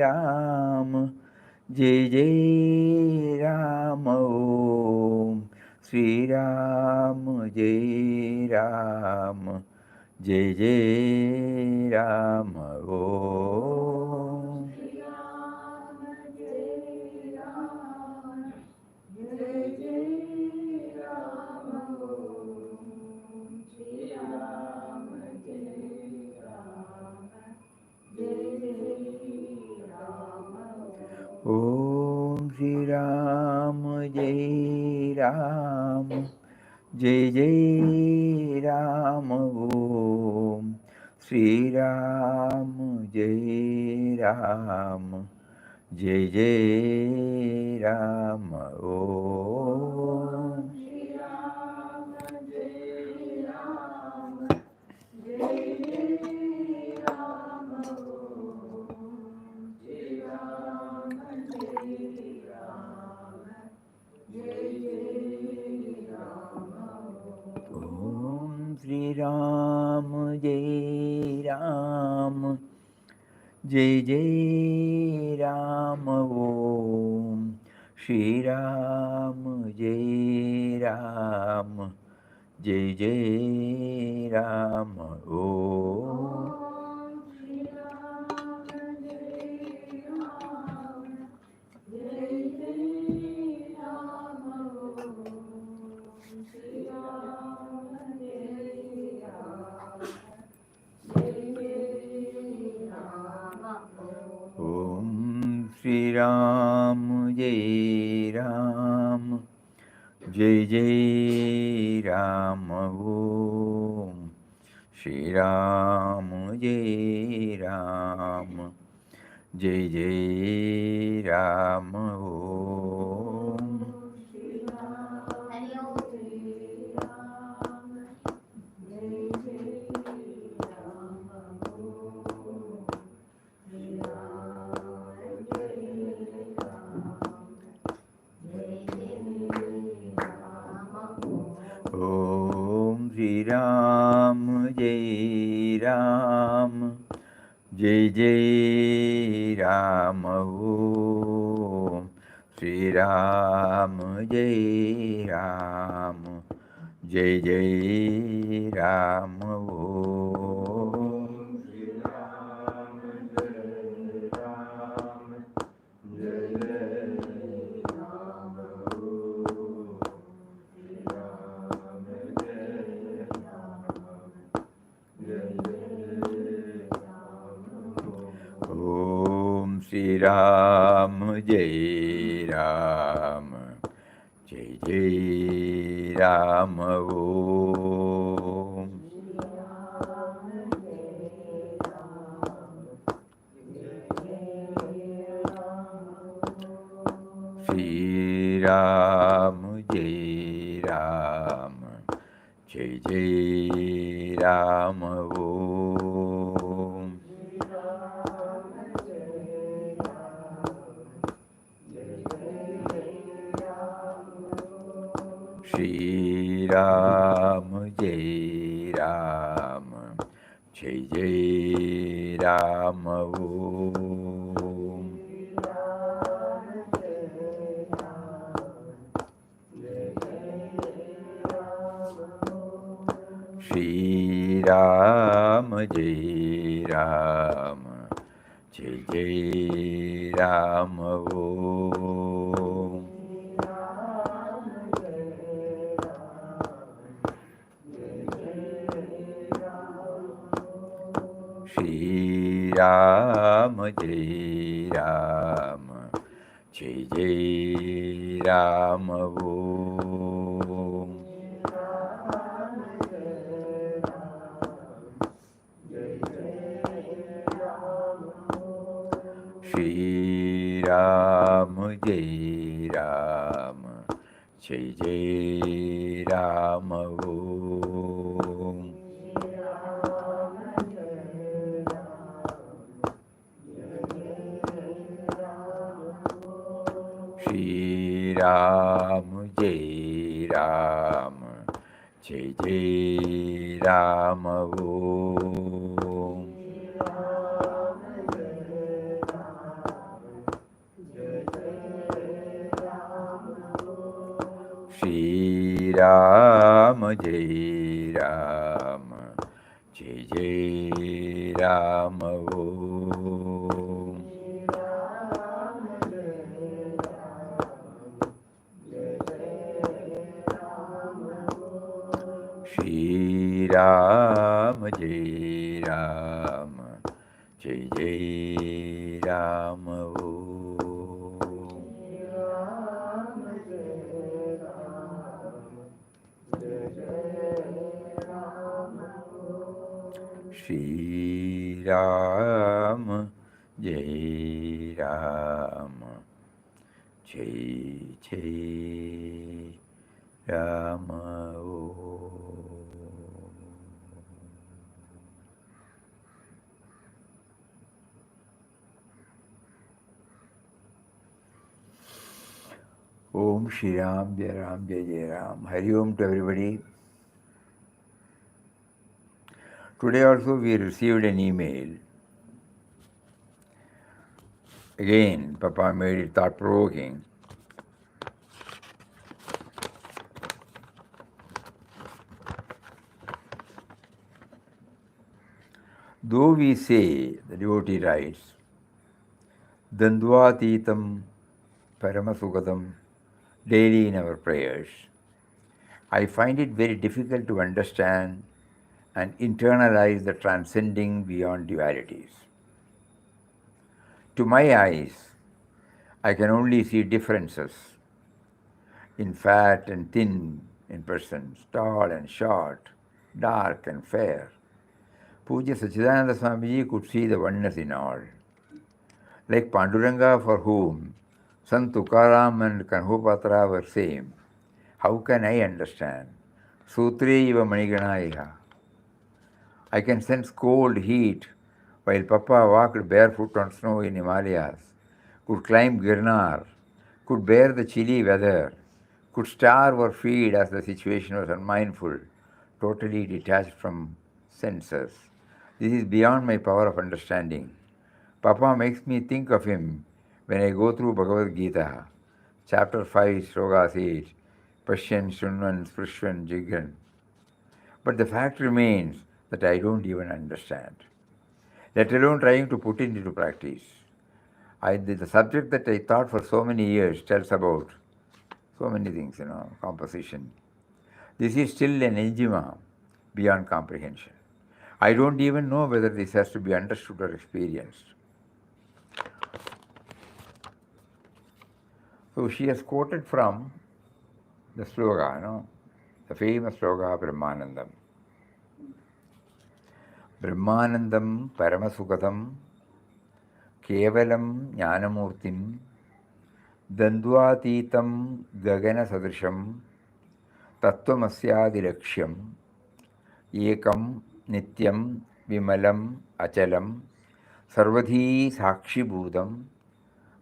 राम जय जय राम ओम श्री राम जय राम जय जय राम ओम ओम श्री राम जय राम जय जय राम ओम श्री राम जय राम जय जय राम ओम ओम श्री राम जय राम जय जय राम ओम श्री राम जय राम जय जय राम ओम ओम श्री राम जय राम जय जय राम ओम श्री राम जय राम जय जय राम ओम ओम श्री राम जय राम जय जय राम ओम श्री राम जय राम जय जय राम ओम ओम श्री राम जय राम जय जय राम ओम श्री राम जय राम जय जय राम ओम श्री राम जय राम जय जय राम ओम श्री राम जय राम जय जय राम ओम श्री राम जय राम जय जय राम ओम श्री राम जय राम जय जय राम ओम श्री राम जय राम जय जय राम ओम Ram, Jai Ram, Jai Jai Ram. Om. Shri Ram, Jai Ram, Jai Jai Ram. Shri Ram, Jai Ram, Jai Jai Ram. Om Shri Ram, Jai Ram, Jai Jai Ram. Hari Om to everybody. Today also we received an email. Again, Papa made it thought-provoking. Though we say, the devotee writes, Dwandwaateetam, Paramasukadam, daily in our prayers, I find it very difficult to understand and internalize the transcending beyond dualities. To my eyes, I can only see differences in fat and thin in persons, tall and short, dark and fair. Puja Sachidananda Swamiji could see the oneness in all. Like Panduranga, for whom Sant Tukaram and Kanhopatra were same, how can I understand? Sutre iva maniganaiha. I can sense cold, heat, while Papa walked barefoot on snow in Himalayas, could climb Girnar, could bear the chilly weather, could starve or feed as the situation was unmindful, totally detached from senses. This is beyond my power of understanding. Papa makes me think of him when I go through Bhagavad Gita, chapter 5, Shlokas 8, Pashyan, Shunvan, Sprishvan, Jigran. But the fact remains that I don't even understand, let alone trying to put it into practice. The subject that I thought for so many years tells about so many things, composition. This is still an enigma beyond comprehension. I don't even know whether this has to be understood or experienced. So she has quoted from the sloga, the famous sloga of Brahmanandam. Brahmanandam Paramasukadam Kevalam Jnanamurtim Dwandwaateetam Gagana Sadrisham Tattvamasyadiraksham Ekam Nityam Vimalam Achalam Sarvadhi Sakshibhudam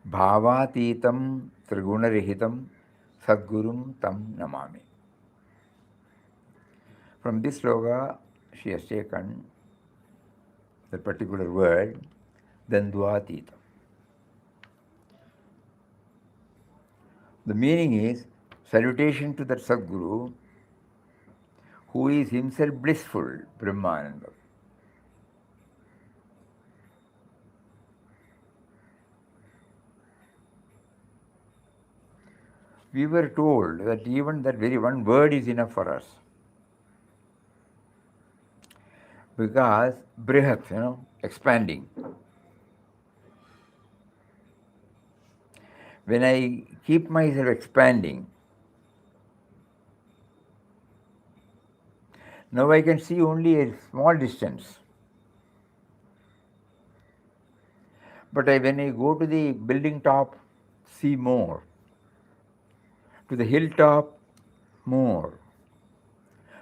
Bhavateetam Trigunarihitam Sadgurum Tam Namami. From this sloga, she has taken the particular word, Dwandwaateetam. The meaning is salutation to that Sadguru who is himself blissful, Brahmananda. We were told that even that very one word is enough for us. Because Brihat, expanding. When I keep myself expanding, now I can see only a small distance. But when I go to the building top, see more. To the hilltop, more.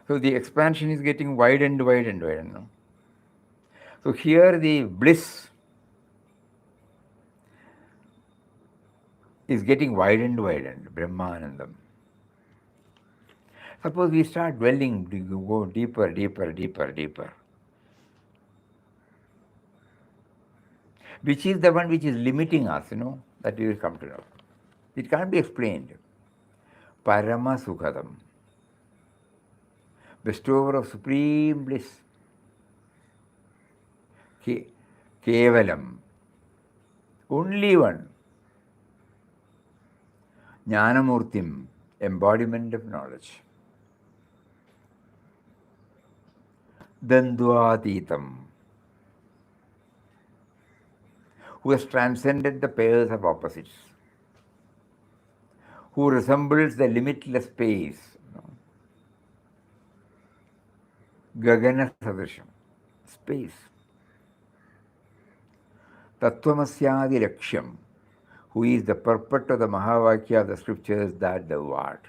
So the expansion is getting wide and wide and wide. So here the bliss is getting wide and wide, Brahmanandam. Suppose we start dwelling, go deeper, deeper, deeper, deeper. Which is the one which is limiting us, that we will come to know. It can't be explained. Paramasukadam. bestower of supreme bliss, Kevalam, only one, Jnanamurtim, embodiment of knowledge, Dwandwaateetam, who has transcended the pairs of opposites, who resembles the limitless space, Gagana Sadrisham, space. Tattvamasyadi Laksham, who is the purport of the Mahavakya of the scriptures, that thou art,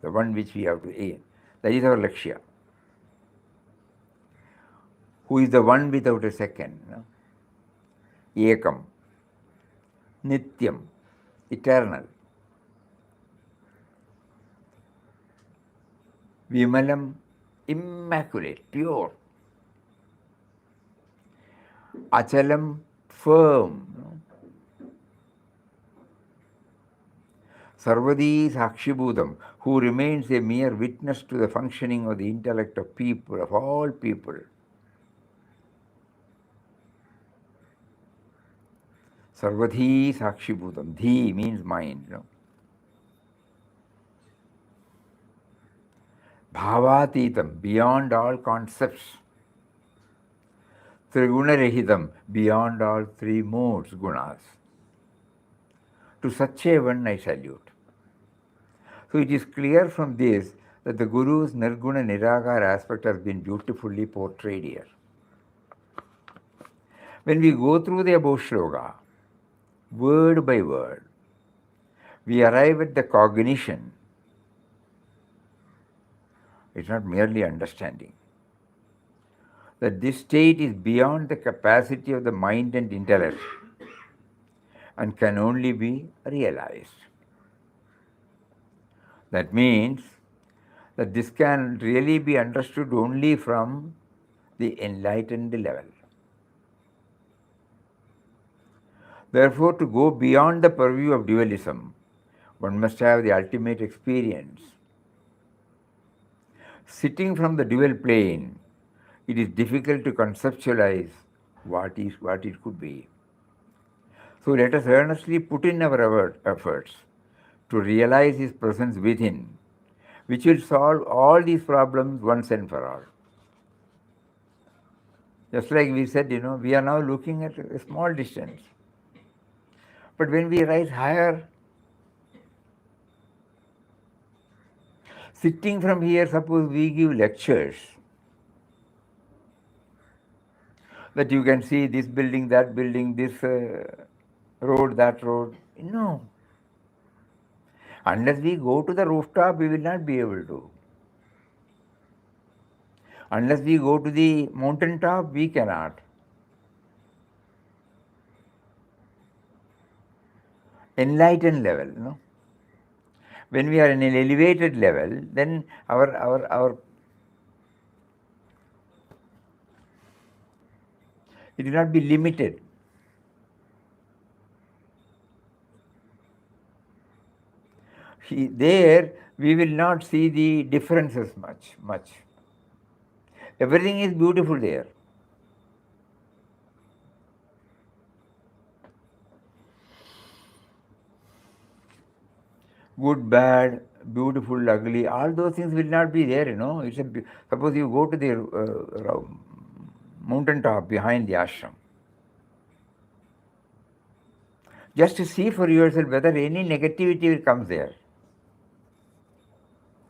the one which we have to aim. That is our Lakshya. Who is the one without a second. Ekam, Nityam, eternal. Vimalam, immaculate, pure. Achalam, firm. Sarvadi Sakshibhudam, who remains a mere witness to the functioning of the intellect of people, of all people. Sarvadhi Sakshibhudam. Dhi means mind. Bhavateetam, beyond all concepts. Triguna beyond all three modes, gunas. To such a one I salute. So it is clear from this that the Guru's Nirguna Nirakara aspect has been beautifully portrayed here. When we go through the above shloka, word by word, we arrive at the cognition. It's not merely understanding. That this state is beyond the capacity of the mind and intellect and can only be realized. That means that this can really be understood only from the enlightened level. Therefore, to go beyond the purview of dualism, one must have the ultimate experience. Sitting from the dual plane, it is difficult to conceptualize what it could be. So let us earnestly put in our efforts to realize His presence within, which will solve all these problems once and for all. Just like we said, we are now looking at a small distance. But when we rise higher, sitting from here, suppose we give lectures, that you can see this building, this road, that road. No. Unless we go to the rooftop, we will not be able to. Unless we go to the mountain top, we cannot. Enlightened level, When we are in an elevated level, then our it will not be limited. There we will not see the differences much. Everything is beautiful there. Good, bad, beautiful, ugly, all those things will not be there, Suppose you go to the mountain top behind the ashram. Just to see for yourself whether any negativity will come there.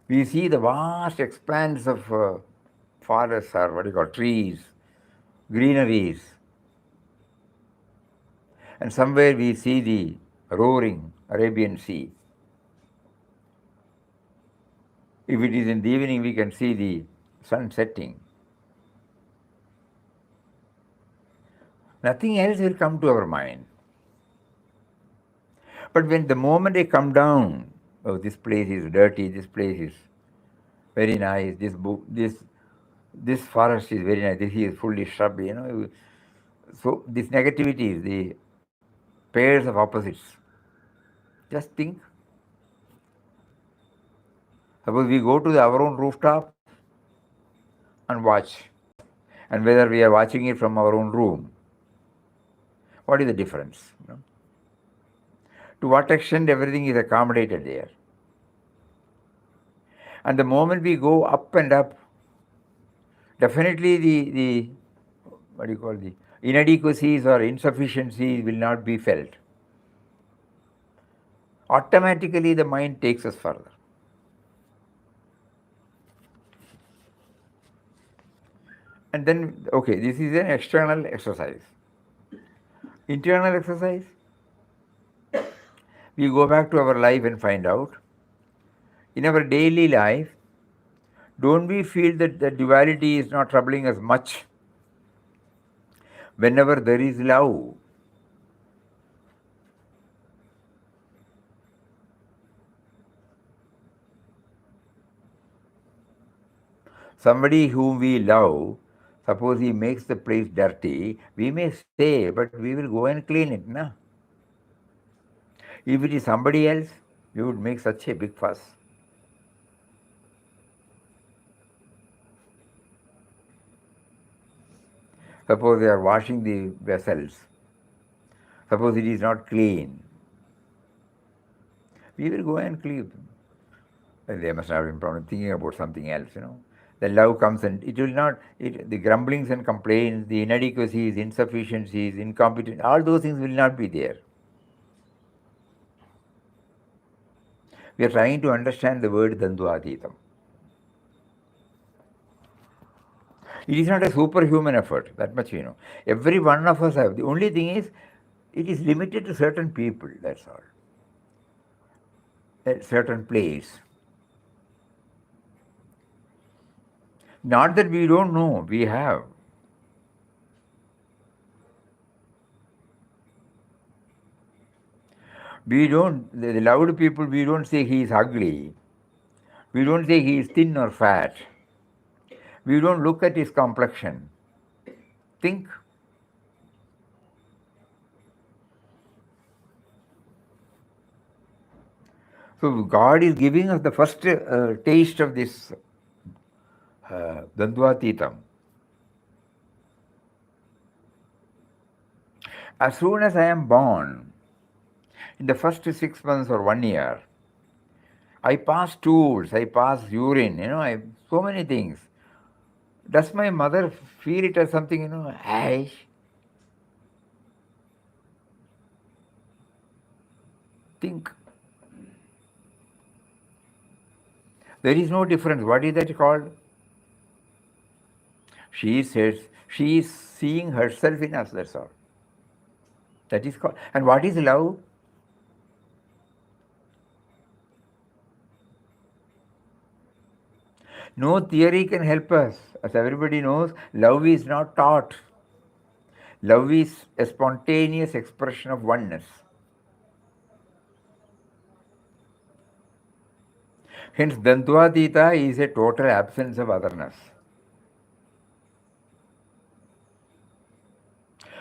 We see the vast expanse of forests or trees, greeneries. And somewhere we see the roaring Arabian Sea. If it is in the evening, we can see the sun setting. Nothing else will come to our mind. But when the moment they come down, oh, this place is dirty, this place is very nice, this forest is very nice, this is fully shrubby, So this negativity is the pairs of opposites. Just think. Suppose we go to our own rooftop, and watch, and whether we are watching it from our own room. What is the difference? To what extent everything is accommodated there? And the moment we go up and up, definitely the what do you call, the inadequacies or insufficiencies will not be felt. Automatically the mind takes us further. And then, okay, this is an external exercise. Internal exercise, we go back to our life and find out. In our daily life, don't we feel that the duality is not troubling us much whenever there is love? Somebody whom we love, suppose he makes the place dirty, we may say, but we will go and clean it, na? If it is somebody else, we would make such a big fuss. Suppose they are washing the vessels. Suppose it is not clean. We will go and clean them. They must have been probably thinking about something else, The love comes and it will not, the grumblings and complaints, the inadequacies, insufficiencies, incompetence, all those things will not be there. We are trying to understand the word Dwandwaateetam. It is not a superhuman effort, that much we know. Every one of us have. The only thing is, it is limited to certain people, that's all. A certain place. Not that we don't know, we have. We don't, the loved people, we don't say he is ugly. We don't say he is thin or fat. We don't look at his complexion. Think. So God is giving us the first taste of this Dwandwaateetam. As soon as I am born, in the first 6 months or 1 year, I pass stools, I pass urine, so many things. Does my mother feel it as something, ash? Think. There is no difference. What is that called? She says, she is seeing herself in us, that's all. That is called. And what is love? No theory can help us. As everybody knows, love is not taught. Love is a spontaneous expression of oneness. Hence, Dwandwaateeta is a total absence of otherness.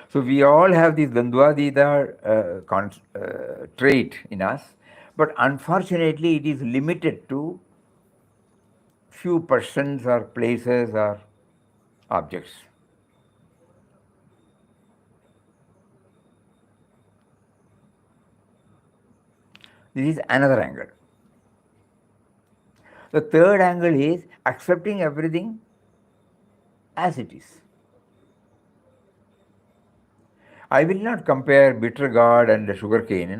So we all have this Dwandwaateeta trait in us, but unfortunately it is limited to few persons or places or objects. This is another angle. The third angle is accepting everything as it is. I will not compare bitter gourd and the sugarcane,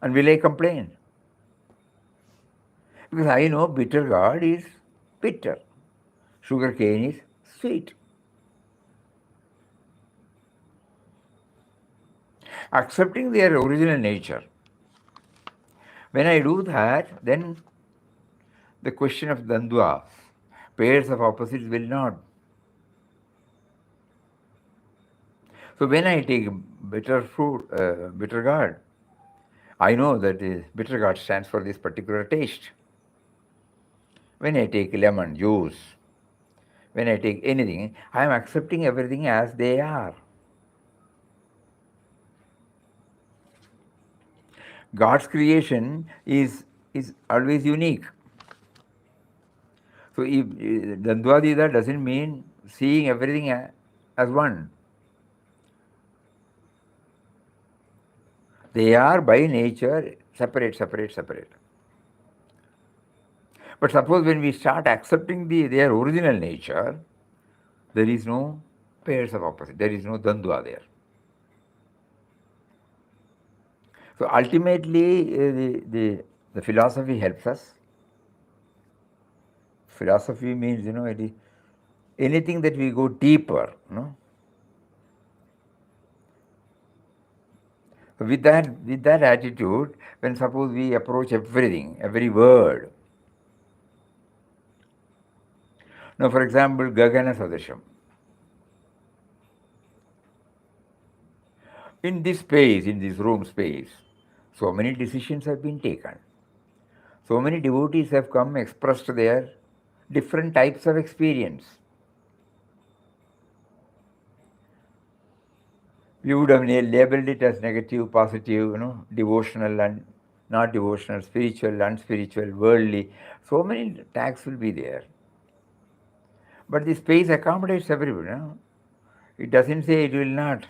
And will I complain? Because I know bitter gourd is bitter. Sugarcane is sweet. Accepting their original nature. When I do that, then the question of Dwandwa, pairs of opposites, will not. So when I take bitter fruit, bitter gourd, I know that the bitter gourd stands for this particular taste. When I take lemon juice, when I take anything, I am accepting everything as they are. God's creation is always unique. So if Dwandwaateeta doesn't mean seeing everything as one. They are by nature separate, separate, separate. But suppose when we start accepting their original nature, there is no pairs of opposite. There is no Dwandwa there. So ultimately, the philosophy helps us. Philosophy means, it is anything that we go deeper, With that attitude, when suppose we approach everything, every word. Now, for example, Gagana Sadasham. In this space, in this room space, so many decisions have been taken. So many devotees have come, expressed their different types of experience. We would have labeled it as negative, positive, devotional and not devotional, spiritual, unspiritual, worldly. So many tags will be there. But the space accommodates everyone. It doesn't say it will not.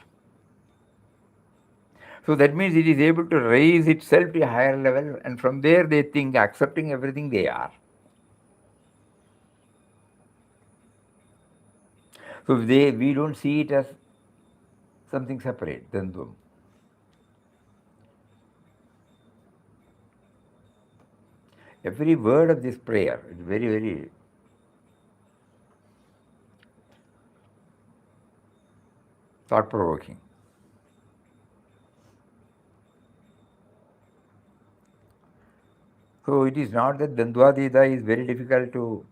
So that means it is able to raise itself to a higher level, and from there they think, accepting everything they are. So we don't see it as something separate, Dandvam. Every word of this prayer is very, very thought-provoking. So it is not that Dwandwaateeta is very difficult to,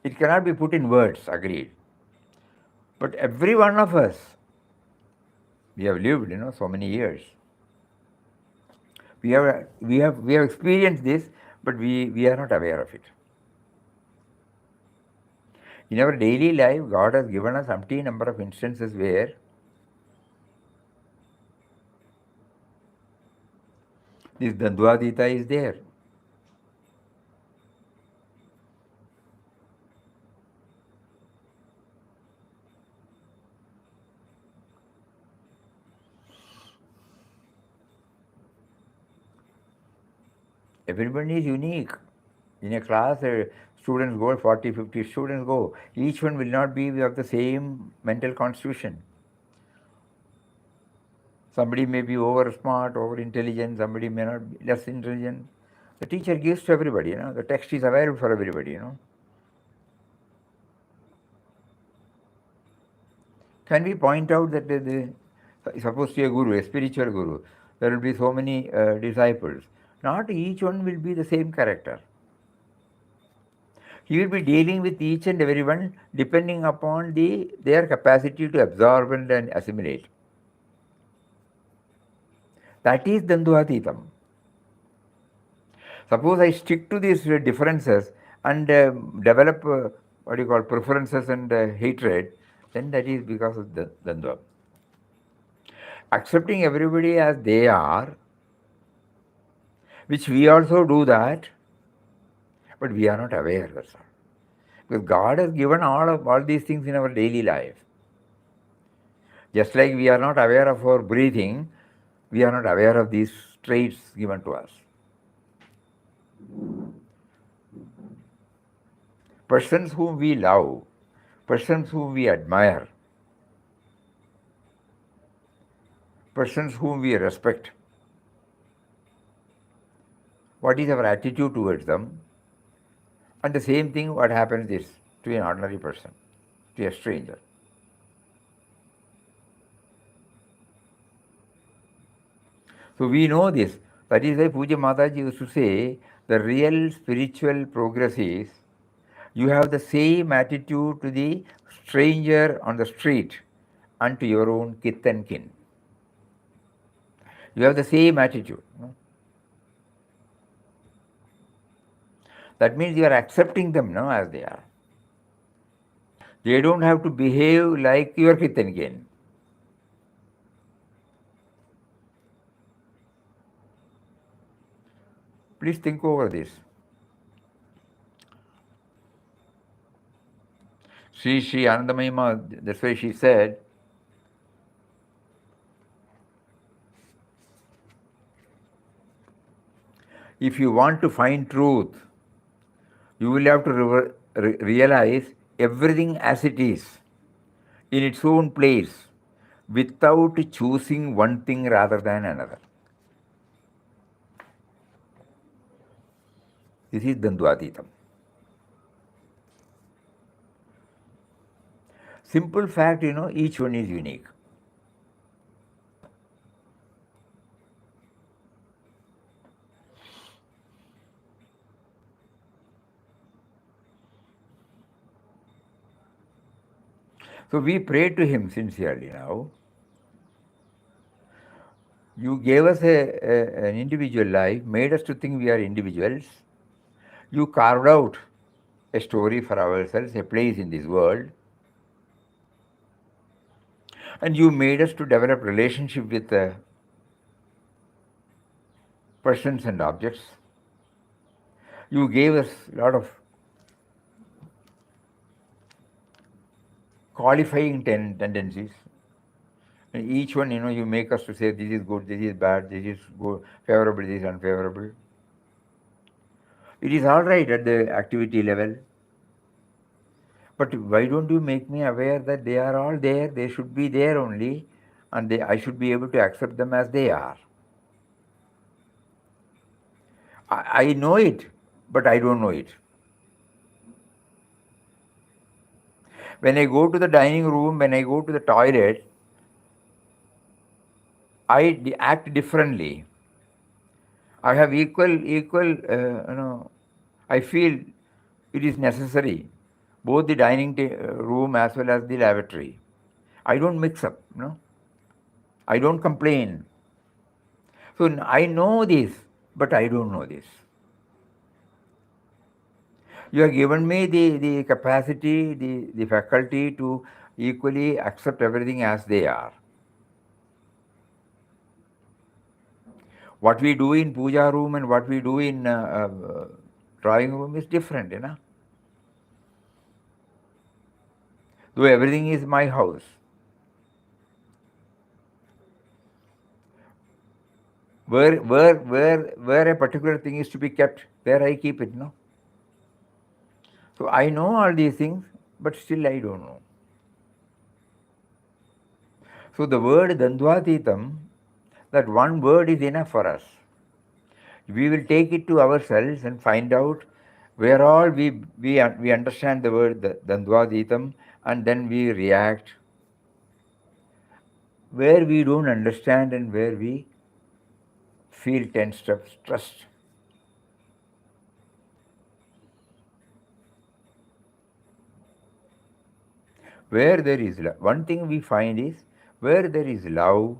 it cannot be put in words, agreed. But every one of us, we have lived, so many years. We have experienced this, but we are not aware of it. In our daily life, God has given us umpteen number of instances where this Dwandwaateeta is there. Everybody is unique. In a class, students go, 40, 50 students go. Each one will not be of the same mental constitution. Somebody may be over smart, over intelligent, somebody may not be less intelligent. The teacher gives to everybody, the text is available for everybody, Can we point out that suppose to a guru, a spiritual guru, there will be so many disciples. Not each one will be the same character. He will be dealing with each and everyone depending upon their capacity to absorb and assimilate. That is Dwandwaateetam. Suppose I stick to these differences and develop preferences and hatred, then that is because of the Dwandwa. Accepting everybody as they are, which we also do that, but we are not aware, that's all. Because God has given all these things in our daily life. Just like we are not aware of our breathing, we are not aware of these traits given to us. Persons whom we love, persons whom we admire, persons whom we respect, what is our attitude towards them? And the same thing what happens is to an ordinary person, to a stranger. So we know this. That is why Puja Mataji used to say, the real spiritual progress is, you have the same attitude to the stranger on the street and to your own kith and kin. You have the same attitude. That means you are accepting them as they are. They don't have to behave like your kith and kin. Please think over this. Sri Anandamayima, that's why she said, if you want to find truth, you will have to realize everything as it is, in its own place, without choosing one thing rather than another. This is Dwandwaateetam. Simple fact, each one is unique. So we pray to him sincerely now. You gave us an individual life, made us to think we are individuals. You carved out a story for ourselves, a place in this world. And you made us to develop relationship with persons and objects. You gave us a lot of qualifying tendencies. And each one, you make us to say this is good, this is bad, this is good, favorable, this is unfavorable. It is all right at the activity level. But why don't you make me aware that they are all there, they should be there only, and I should be able to accept them as they are. I know it, but I don't know it. When I go to the dining room, when I go to the toilet, I act differently. I have I feel it is necessary, both the dining room as well as the lavatory. I don't mix up, I don't complain. So I know this, but I don't know this. You have given me the capacity, the faculty to equally accept everything as they are. What we do in puja room and what we do in drawing room is different, Though everything is my house. Where a particular thing is to be kept, there I keep it, So I know all these things, but still I don't know. So the word Dwandwaateetam, that one word is enough for us. We will take it to ourselves and find out where all we understand the word Dwandwaateetam, and then we react. Where we don't understand and where we feel tensed up, stressed. Where there is love, one thing we find is where there is love,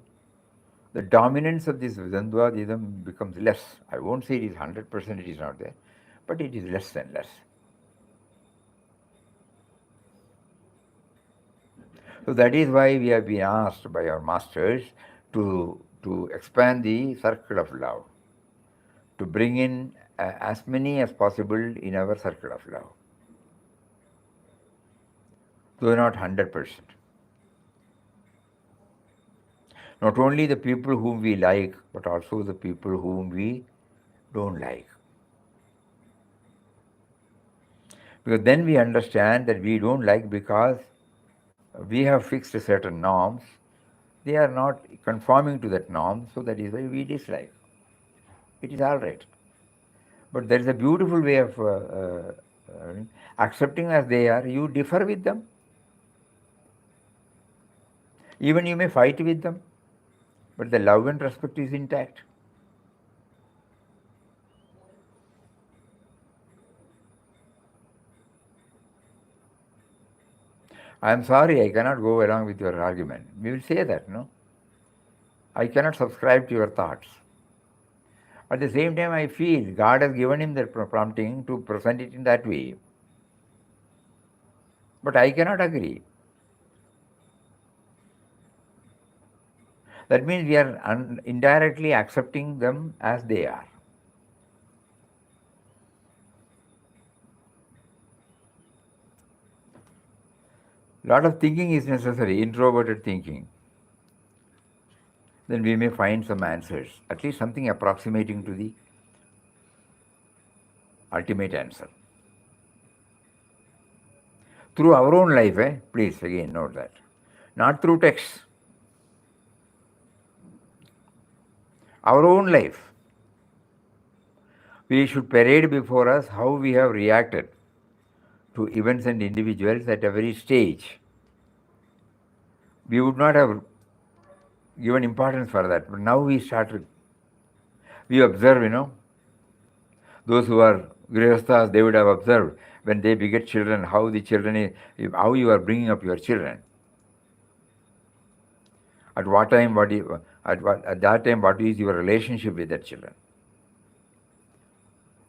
the dominance of this Dwandwaateetam becomes less. I won't say it is 100%, it is not there, but it is less and less. So that is why we have been asked by our masters to expand the circle of love, to bring in as many as possible in our circle of love, though not 100%. Not only the people whom we like, but also the people whom we don't like. Because then we understand that we don't like because we have fixed certain norms. They are not conforming to that norm, so that is why we dislike. It is all right. But there is a beautiful way of accepting as they are. You differ with them. Even you may fight with them, but the love and respect is intact. I am sorry, I cannot go along with your argument. We will say that, I cannot subscribe to your thoughts. At the same time, I feel God has given him the prompting to present it in that way. But I cannot agree. That means we are indirectly accepting them as they are. Lot of thinking is necessary, introverted thinking. Then we may find some answers, at least something approximating to the ultimate answer. Through our own life, please again note that. Not through texts. Our own life. We should parade before us how we have reacted to events and individuals at every stage. We would not have given importance for that, but now we observe, those who are grihasthas, they would have observed when they beget children, how the children how you are bringing up your children. At what time, at that time, what is your relationship with that children?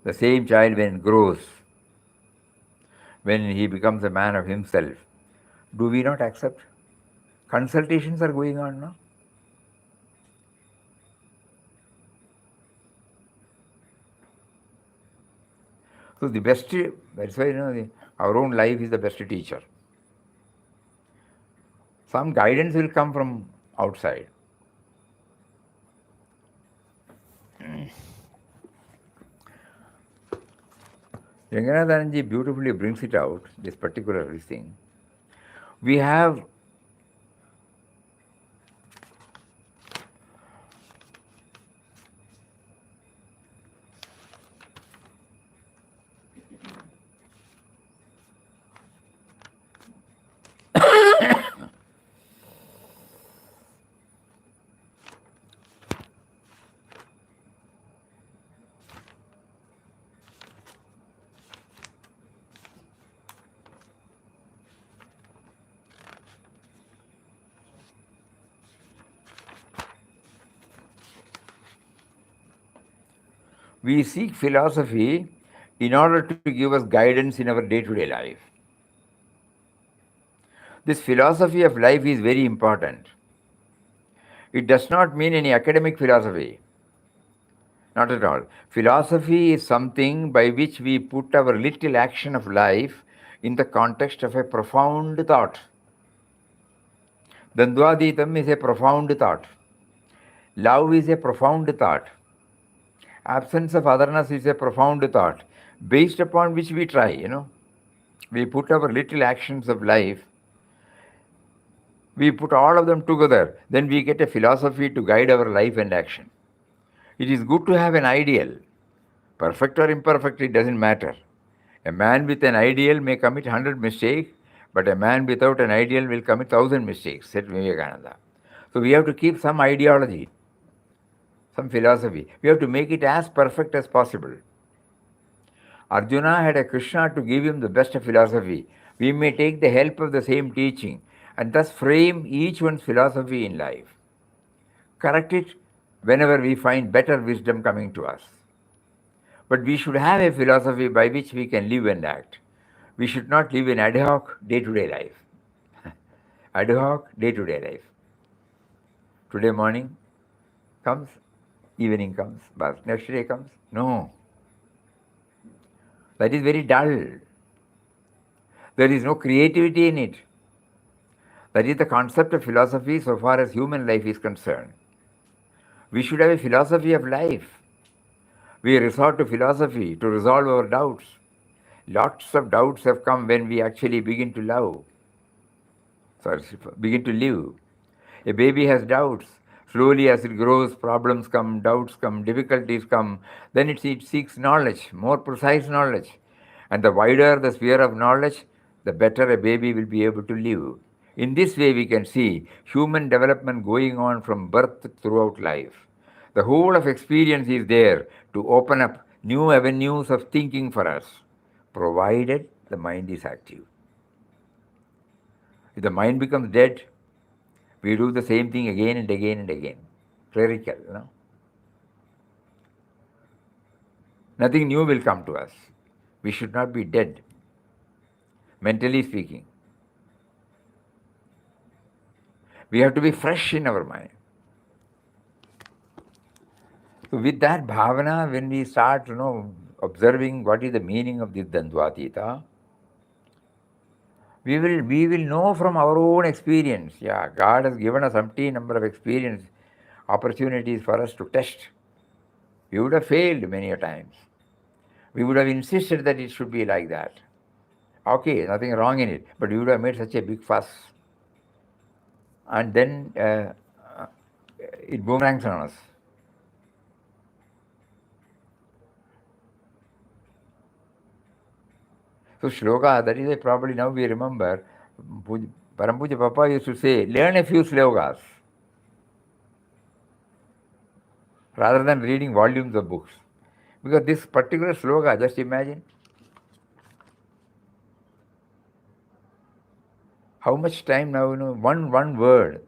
The same child, when it grows, when he becomes a man of himself, do we not accept? Consultations are going on now. So the best, that's why our own life is the best teacher. Some guidance will come from outside. Yanganathanji beautifully brings it out, this particular thing. We have we seek philosophy in order to give us guidance in our day-to-day life. This philosophy of life is very important. It does not mean any academic philosophy. Not at all. Philosophy is something by which we put our little action of life in the context of a profound thought. Dwandwaateetam is a profound thought. Love is a profound thought. Absence of otherness is a profound thought, based upon which we try, We put our little actions of life, we put all of them together, then we get a philosophy to guide our life and action. It is good to have an ideal. Perfect or imperfect, it doesn't matter. A man with an ideal may commit 100 mistakes, but a man without an ideal will commit 1,000 mistakes, said Vivekananda. So we have to keep some ideology, some philosophy. We have to make it as perfect as possible. Arjuna had a Krishna to give him the best philosophy. We may take the help of the same teaching and thus frame each one's philosophy in life. Correct it whenever we find better wisdom coming to us. But we should have a philosophy by which we can live and act. We should not live in ad hoc day-to-day life. Ad hoc day-to-day life. Today morning comes, evening comes, but next day comes. No. That is very dull. There is no creativity in it. That is the concept of philosophy so far as human life is concerned. We should have a philosophy of life. We resort to philosophy to resolve our doubts. Lots of doubts have come when we actually begin to begin to live. A baby has doubts. Slowly as it grows, problems come, doubts come, difficulties come. Then it seeks knowledge, more precise knowledge. And the wider the sphere of knowledge, the better a baby will be able to live. In this way, we can see human development going on from birth throughout life. The whole of experience is there to open up new avenues of thinking for us, provided the mind is active. If the mind becomes dead, we do the same thing again and again and again. Clerical, Nothing new will come to us. We should not be dead, mentally speaking. We have to be fresh in our mind. So with that bhavana, when we start, observing what is the meaning of this Dwandwaateeta, we will know from our own experience. Yeah, God has given us umpteen number of experience opportunities for us to test. We would have failed many a times. We would have insisted that it should be like that. Okay, nothing wrong in it, but we would have made such a big fuss. And then it boomerangs on us. So shloka, that is why probably now we remember, Parampuja Papa used to say, learn a few slokas rather than reading volumes of books. Because this particular sloka, just imagine how much time now, one word.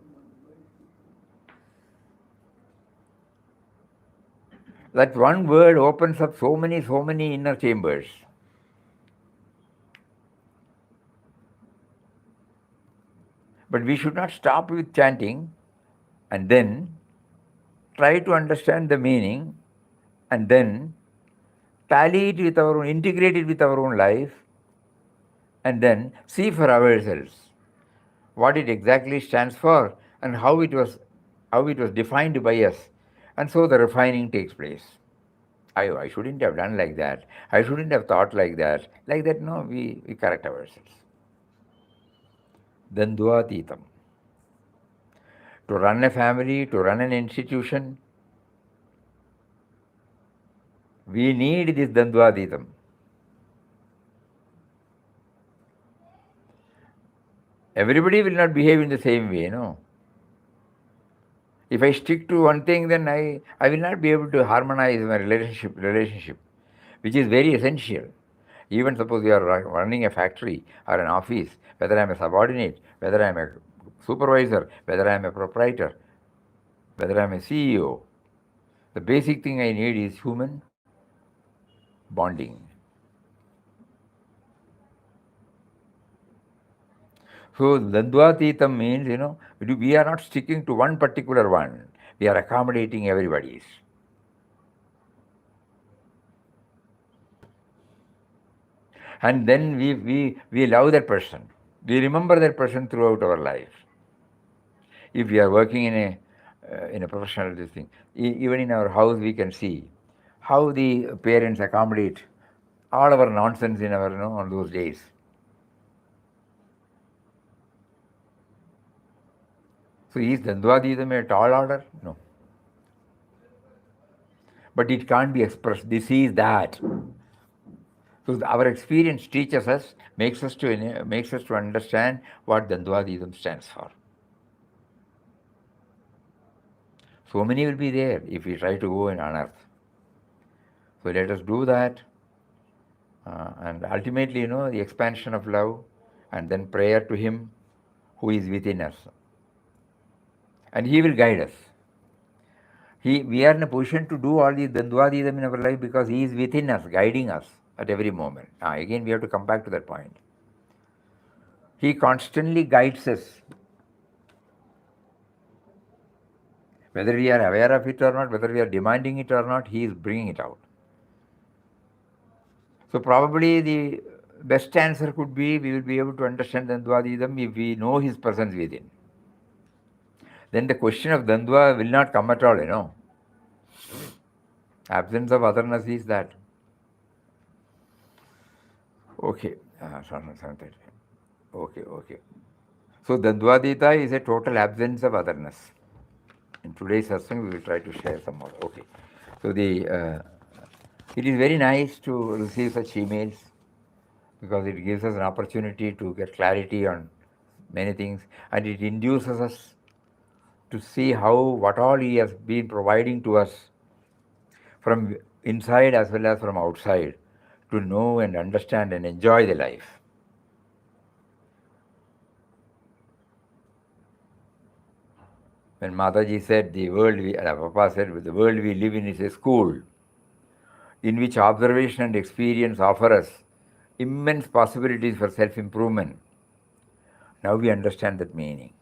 That one word opens up so many inner chambers. But we should not stop with chanting and then try to understand the meaning and then tally it with our own, integrate it with our own life, and then see for ourselves what it exactly stands for and how it was defined by us. And so the refining takes place. I shouldn't have done like that. I shouldn't have thought like that. Like that, no, we correct ourselves. Dwandwaateetam. To run a family, to run an institution, we need this Dwandwaateetam. Everybody will not behave in the same way, no. If I stick to one thing, then I will not be able to harmonize my relationship, which is very essential. Even suppose we are running a factory or an office, whether I am a subordinate, whether I am a supervisor, whether I am a proprietor, whether I am a CEO, the basic thing I need is human bonding. So Dwandwaateetam means, we are not sticking to one particular one. We are accommodating everybody's. And then we love that person. We remember that person throughout our life. If we are working in a professional thing, even in our house we can see how the parents accommodate all our nonsense in our on those days. So is Dwandwaateetam a tall order? No. But it can't be expressed. This is that. So our experience teaches us, makes us to understand what Dwandwaateetam stands for. So many will be there if we try to go and unearth. So let us do that. And ultimately, the expansion of love and then prayer to Him who is within us. And He will guide us. We are in a position to do all the Dwandwaateetam in our life because He is within us, guiding us at every moment. Again, we have to come back to that point. He constantly guides us. Whether we are aware of it or not, whether we are demanding it or not, He is bringing it out. So probably the best answer could be we will be able to understand Dwandwaateetam if we know His presence within. Then the question of Dwandwa will not come at all, Absence of otherness is that. Okay. Okay. So Dwandwaateeta is a total absence of otherness. In today's Satsang, we will try to share some more. Okay. So it is very nice to receive such emails because it gives us an opportunity to get clarity on many things, and it induces us to see what all He has been providing to us from inside as well as from outside to know and understand and enjoy the life. When Mataji said Papa said, the world we live in is a school in which observation and experience offer us immense possibilities for self-improvement. Now we understand that meaning.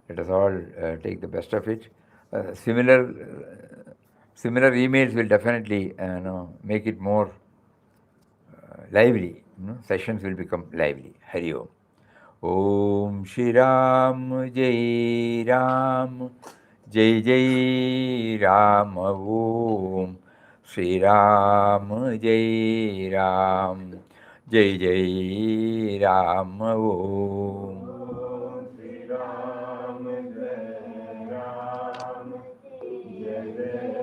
Let us all take the best of it. Similar emails will definitely make it more lively. Sessions will become lively. Hari Om. Om Shri Ram Jai Ram Jai Jai Ram Om Shri Ram Jai Ram Jai Jai Ram Om Shri Ram Jai Ram Jai Jai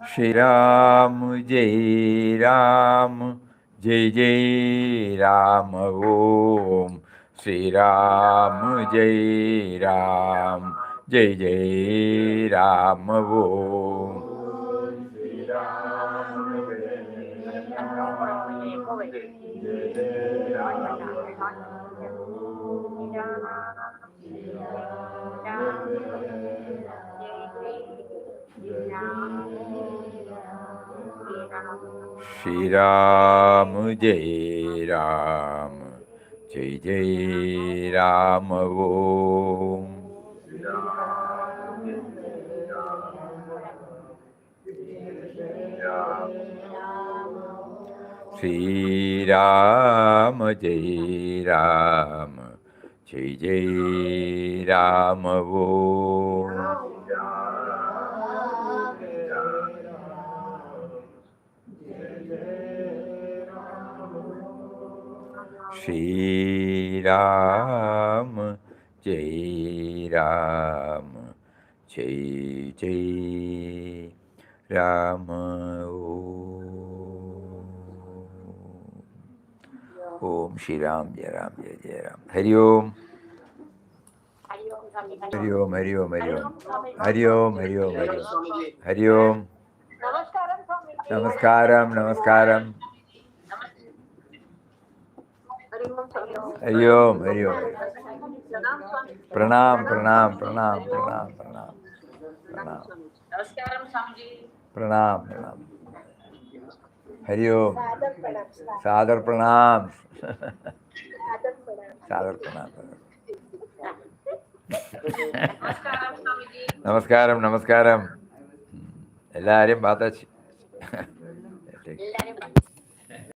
Shri Ram Jai Ram Jai Jai Ram Om Shri Ram Jai Ram Jai Jai Ram Om Shri Ram Shri Ram Jai Ram Jai Jai Ram Om Shri Ram Jai Ram Jai Jai Ram Om Shri Ram Jai Ram Jai Jai Ram Om Shri Ram Jai Ram Jai Jai Ram. Hari Om. Hari Om, Hari Om, Hari Om. Hari Om, Hari Om, Hari Om. Hari Om. Namaskaram, Namaskaram. Hari Om, Hari Om. Pranam, Pranam, Pranam, Pranam, Pranam. Pranam. Pranam, Pranam. Hari Om. Sadar Pranam. Sadar Pranam. Namaskaram, Namaskaram. എല്ലാവരെയും പാത്താച്ച്